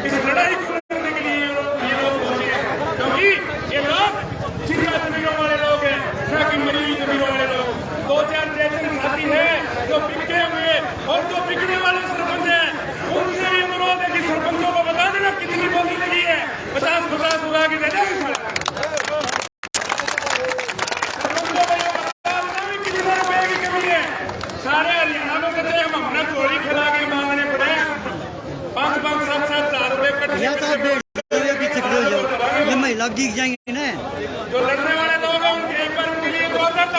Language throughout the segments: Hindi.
इस लड़ाई को लड़ने के लिए ये लोग पहुंचे हैं, क्योंकि ये लोग जिंदा जमीनों वाले लोग हैं, न कि मरी जमीनों वाले लोग। 2-4 जैसे साथी हैं जो बिकते हुए और जो बिकने वाले सरपंच हैं, उनसे भी अनुरोध है कि सरपंचों को बता देना कितनी बोली लगी है। 50-50 उगा के दे देंगे। सारे हरियाणा में कहते हैं हम अपना गोली खिला के मांगने पड़े 5-5-7-7 लाख रुपए ये महिला दिख जाएंगे ना, जो लड़ने वाले लोग हैं उनके एक बार उनके लिए 2000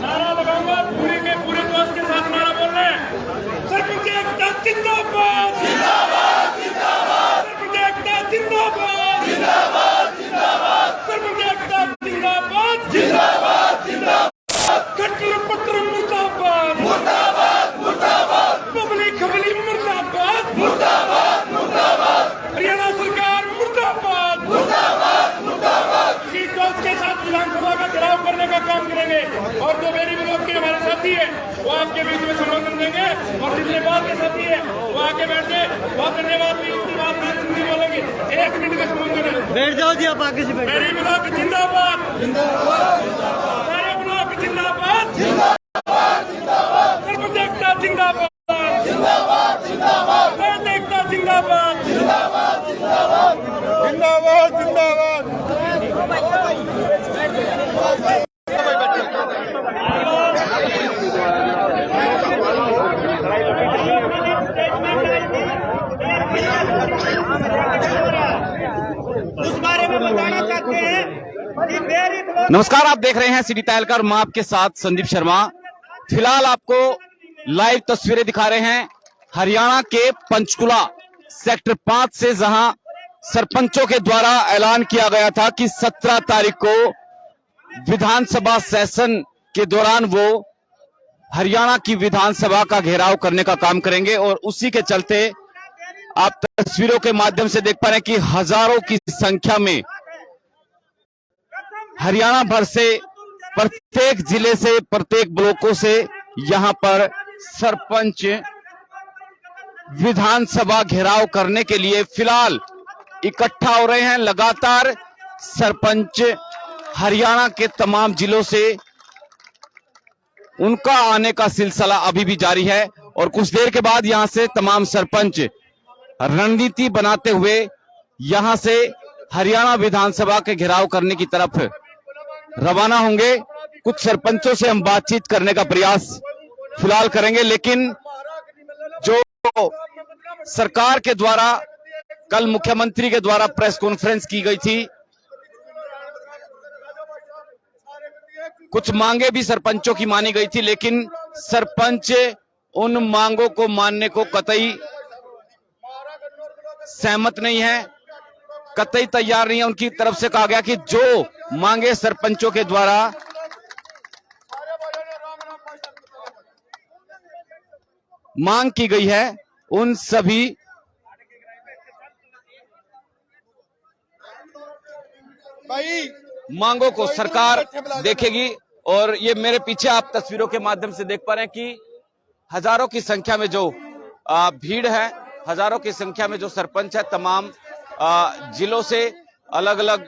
नारा लगाऊंगा, पूरे के पूरे जोश के साथ नारा बोल रहे हैं, सरपंच एकता जिंदाबाद, सरपंच एकता जिंदाबाद, सरपंच एकता जिंदाबाद, कट्टर पट्टर मुर्दाबाद, बबली खबली मुर्दाबाद, हरियाणा सरकार मुर्दाबाद, इसी जोश के साथ विधानसभा का घेराव करने का काम करेंगे। और जो मेरी विरोध के हमारे साथी है वो आपके बीच में संबोधन देंगे, और जितने बात के साथी है वो आके बैठ जाए। बहुत धन्यवाद। उसकी बात में हिंदी बोलेंगे, 1 मिनट का संबोधन है। बैठ जाओ जी, आप आगे से बैठ। मेरी ब्लॉक जिंदाबाद, सारे ब्लॉक जिंदाबाद, सरपंच एकता जिंदाबाद, सरपंच एकता जिंदाबाद, उस बारे में बताना चाहते हैं कि मेरी नमस्कार, आप देख रहे हैं सिटी तहलका और मैं आपके साथ संदीप शर्मा। फिलहाल आपको लाइव तस्वीरें दिखा रहे हैं हरियाणा के पंचकुला सेक्टर 5 से, जहां सरपंचों के द्वारा ऐलान किया गया था कि 17 तारीख को विधानसभा सेशन के दौरान वो हरियाणा की विधानसभा का घेराव करने का काम करेंगे। और उसी के चलते आप तस्वीरों के माध्यम से देख पा रहे हैं कि हजारों की संख्या में हरियाणा भर से, प्रत्येक जिले से, प्रत्येक ब्लॉकों से यहां पर सरपंच विधानसभा घेराव करने के लिए फिलहाल इकट्ठा हो रहे हैं। लगातार सरपंच हरियाणा के तमाम जिलों से उनका आने का सिलसिला अभी भी जारी है, और कुछ देर के बाद यहां से तमाम सरपंच रणनीति बनाते हुए यहां से हरियाणा विधानसभा के घेराव करने की तरफ रवाना होंगे। कुछ सरपंचों से हम बातचीत करने का प्रयास फिलहाल करेंगे, लेकिन जो सरकार के द्वारा कल मुख्यमंत्री के द्वारा प्रेस कॉन्फ्रेंस की गई थी, कुछ मांगे भी सरपंचों की मानी गई थी, लेकिन सरपंच उन मांगों को मानने को कतई सहमत नहीं है, कतई तैयार नहीं है। उनकी तरफ से कहा गया कि जो मांगे सरपंचों के द्वारा मांग की गई है, उन सभी मांगों को सरकार देखेगी। और ये मेरे पीछे आप तस्वीरों के माध्यम से देख पा रहे हैं कि हजारों की संख्या में जो भीड़ है, हजारों की संख्या में जो सरपंच है, तमाम जिलों से अलग अलग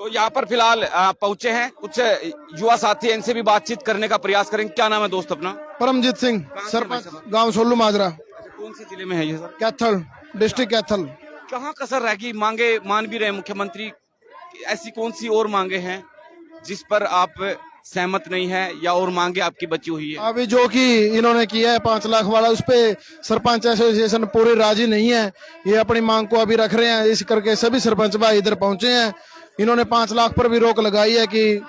तो यहाँ पर फिलहाल पहुंचे हैं कुछ युवा साथी, इनसे भी बातचीत करने का प्रयास करेंगे। क्या नाम है दोस्त अपना? परमजीत सिंह, सरपंच गांव सोलू माजरा। कौन से जिले में है ये सर? कैथल डिस्ट्रिक्ट कैथल। कहाँ कसर रहेगी? मांगे मान भी रहे मुख्यमंत्री, ऐसी कौन सी और मांगे हैं जिस पर आप सहमत नहीं है, या और मांगे आपकी बची हुई है? अभी जो कि इन्होंने किया है 5 लाख वाला, उस पे सरपंच एसोसिएशन पूरे राजी नहीं है। ये अपनी मांग को अभी रख रहे हैं, इस करके सभी सरपंच भाई इधर पहुंचे हैं। इन्होंने 5 लाख पर भी रोक लगाई है कि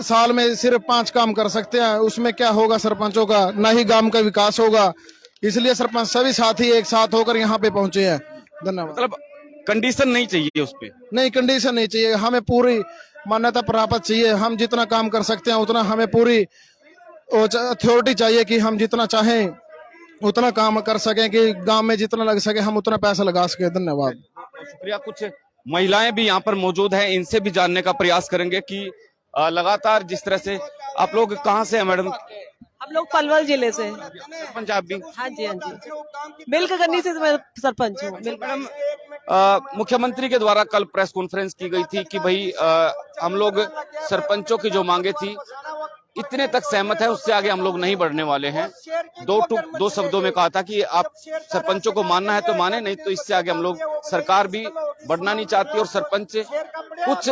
साल में सिर्फ 5 काम कर सकते हैं, उसमें क्या होगा सरपंचों का, ना ही गांव का विकास होगा। इसलिए सरपंच सभी साथी एक साथ होकर यहाँ पे पहुंचे हैं। धन्यवाद। मतलब कंडीशन नहीं चाहिए उस पे? नहीं, कंडीशन नहीं चाहिए, हमें पूरी मान्यता प्राप्त चाहिए। हम जितना काम कर सकते हैं उतना हमें पूरी अथॉरिटी चाहिए कि हम जितना चाहें उतना काम कर सकें, कि गांव में जितना लग सके हम उतना पैसा लगा सके। धन्यवाद। शुक्रिया। कुछ महिलाएं भी यहाँ पर मौजूद हैं, इनसे भी जानने का प्रयास करेंगे कि लगातार जिस तरह से आप लोग कहाँ से हैं मैडम? हम लोग पलवल जिले से। पंजाब भी? हाँ जी, हाँ जी, मिल्क गन्नी से मैं सरपंच हूँ। मैडम, मुख्यमंत्री के द्वारा कल प्रेस कॉन्फ्रेंस की गई थी कि भाई हम लोग सरपंचों की जो मांगे थी इतने तक सहमत है, उससे आगे हम लोग नहीं बढ़ने वाले हैं। दो शब्दों में कहा था कि आप सरपंचों को मानना है तो माने, नहीं तो इससे आगे हम लोग, सरकार भी बढ़ना नहीं चाहती और सरपंच, कुछ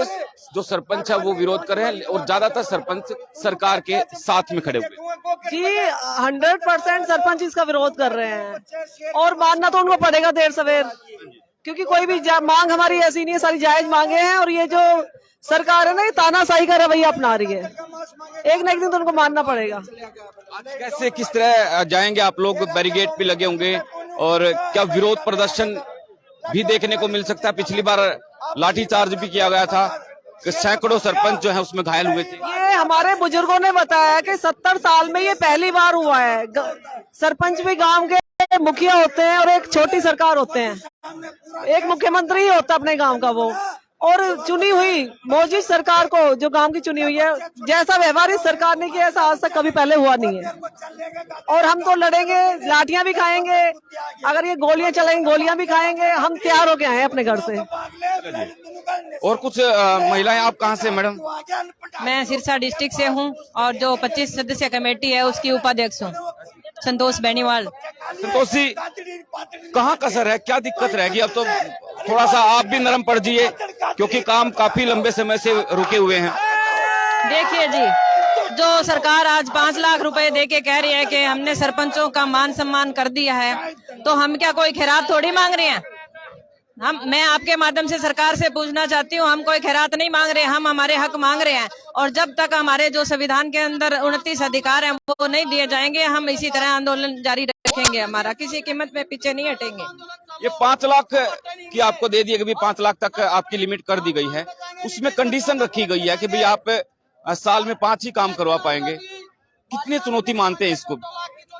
जो सरपंच है वो विरोध कर रहे हैं और ज्यादातर सरपंच सरकार के साथ में खड़े हुए जी। 100% सरपंच इसका विरोध कर रहे हैं और मानना तो उनको पड़ेगा देर सवेर, क्योंकि कोई भी मांग हमारी ऐसी नहीं है, सारी जायज मांगे हैं। और ये जो सरकार है ना, ये तानाशाही का रवैया अपना रही है, एक ना एक दिन तो उनको मानना पड़ेगा। आज कैसे, किस तरह जाएंगे आप लोग? बैरिकेड भी लगे होंगे और क्या विरोध प्रदर्शन भी देखने को मिल सकता है? पिछली बार लाठीचार्ज भी किया गया था, सैकड़ों सरपंच जो है उसमें घायल हुए थे। ये हमारे बुजुर्गों ने बताया कि 70 साल में ये पहली बार हुआ है। सरपंच भी गांव के मुखिया होते हैं और एक छोटी सरकार होते हैं, एक मुख्यमंत्री ही होता अपने गांव का वो, और चुनी हुई मौजूद सरकार को, जो गांव की चुनी हुई है, जैसा व्यवहार इस सरकार ने किया ऐसा आज तक कभी पहले हुआ नहीं है। और हम तो लड़ेंगे, लाठियां भी खाएंगे, अगर ये गोलियां चलेंगी गोलियां भी खाएंगे, हम तैयार होके आए अपने घर से। और कुछ महिलाएं, आप कहाँ से मैडम? मैं सिरसा डिस्ट्रिक्ट से हूँ और जो 25 सदस्य कमेटी है उसकी उपाध्यक्ष हूँ, संतोष बेनीवाल। संतोष जी, कहाँ कसर है, क्या दिक्कत रहेगी? अब तो थोड़ा सा आप भी नरम पड़ जाइए, क्योंकि काम काफी लंबे समय से रुके हुए हैं। देखिए जी, जो सरकार आज 5 लाख रुपए देके कह रही है कि हमने सरपंचों का मान सम्मान कर दिया है, तो हम क्या कोई खैरात थोड़ी मांग रहे हैं? मैं आपके माध्यम से सरकार से पूछना चाहती हूँ, हम कोई खैरात नहीं मांग रहे, हम हमारे हक मांग रहे हैं। और जब तक हमारे जो संविधान के अंदर 29 अधिकार हैं वो नहीं दिए जाएंगे, हम इसी तरह आंदोलन जारी रखेंगे, हमारा किसी कीमत में पीछे नहीं हटेंगे। ये 5 लाख की आपको दे दिए, कि 5 लाख तक आपकी लिमिट कर दी गई है, उसमें कंडीशन रखी गई है कि भाई आप साल में 5 ही काम करवा पाएंगे। कितनी चुनौती मानते हैं इसको?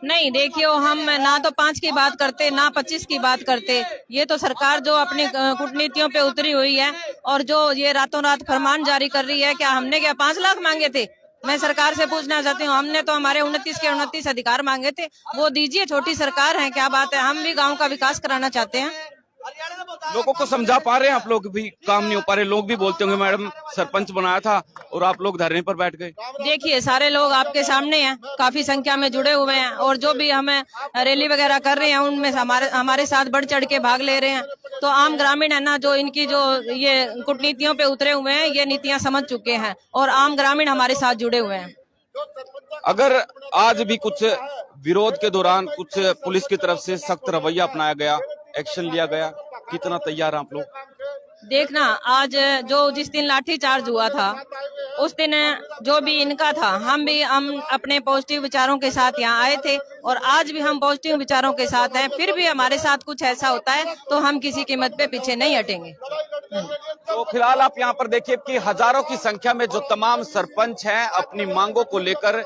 नहीं, देखिए, हम ना तो 5 की बात करते, ना 25 की बात करते। ये तो सरकार जो अपनी कूटनीतियों पे उतरी हुई है और जो ये रातों रात फरमान जारी कर रही है, क्या हमने क्या 5 लाख मांगे थे? मैं सरकार से पूछना चाहती हूँ, हमने तो हमारे 29 के 29 अधिकार मांगे थे, वो दीजिए। छोटी सरकार है, क्या बात है, हम भी गाँव का विकास कराना चाहते हैं। लोगों को समझा पा रहे हैं आप लोग? भी काम नहीं हो पा रहे, लोग भी बोलते होंगे मैडम सरपंच बनाया था और आप लोग धरने पर बैठ गए। देखिए, सारे लोग आपके सामने हैं, काफी संख्या में जुड़े हुए हैं और जो भी हमें रैली वगैरह कर रहे हैं उनमें हमारे साथ बढ़ चढ़ के भाग ले रहे हैं। तो आम ग्रामीण है ना, जो इनकी जो ये कूटनीतियों पे उतरे हुए हैं, ये नीतियां समझ चुके हैं और आम ग्रामीण हमारे साथ जुड़े हुए हैं। अगर आज भी कुछ विरोध के दौरान कुछ पुलिस की तरफ से सख्त रवैया अपनाया गया, एक्शन लिया गया, कितना तैयार हैं आप लोग? देखना, आज जो जिस दिन लाठीचार्ज हुआ था उस दिन जो भी इनका था, हम अपने पॉजिटिव विचारों के साथ यहाँ आए थे और आज भी हम पॉजिटिव विचारों के साथ हैं। फिर भी हमारे साथ कुछ ऐसा होता है तो हम किसी कीमत पे पीछे नहीं हटेंगे। तो फिलहाल आप यहाँ पर देखिए कि हजारों की संख्या में जो तमाम सरपंच हैं अपनी मांगों को लेकर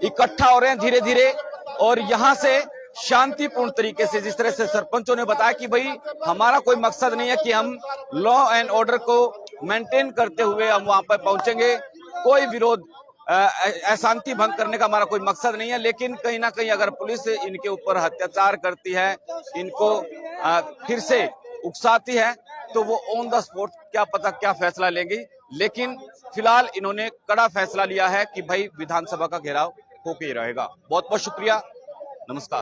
इकट्ठा हो रहे हैं धीरे धीरे, और यहाँ से शांतिपूर्ण तरीके से, जिस तरह से सरपंचों ने बताया कि भाई हमारा कोई मकसद नहीं है कि हम लॉ एंड ऑर्डर को मेंटेन करते हुए हम वहां पर पहुंचेंगे, कोई विरोध अशांति भंग करने का हमारा कोई मकसद नहीं है। लेकिन कहीं ना कहीं अगर पुलिस इनके ऊपर अत्याचार करती है, इनको फिर से उकसाती है, तो वो ऑन द स्पॉट क्या पता क्या फैसला लेंगी। लेकिन फिलहाल इन्होंने कड़ा फैसला लिया है कि भाई विधानसभा का घेराव होके ही रहेगा। बहुत बहुत शुक्रिया, नमस्कार।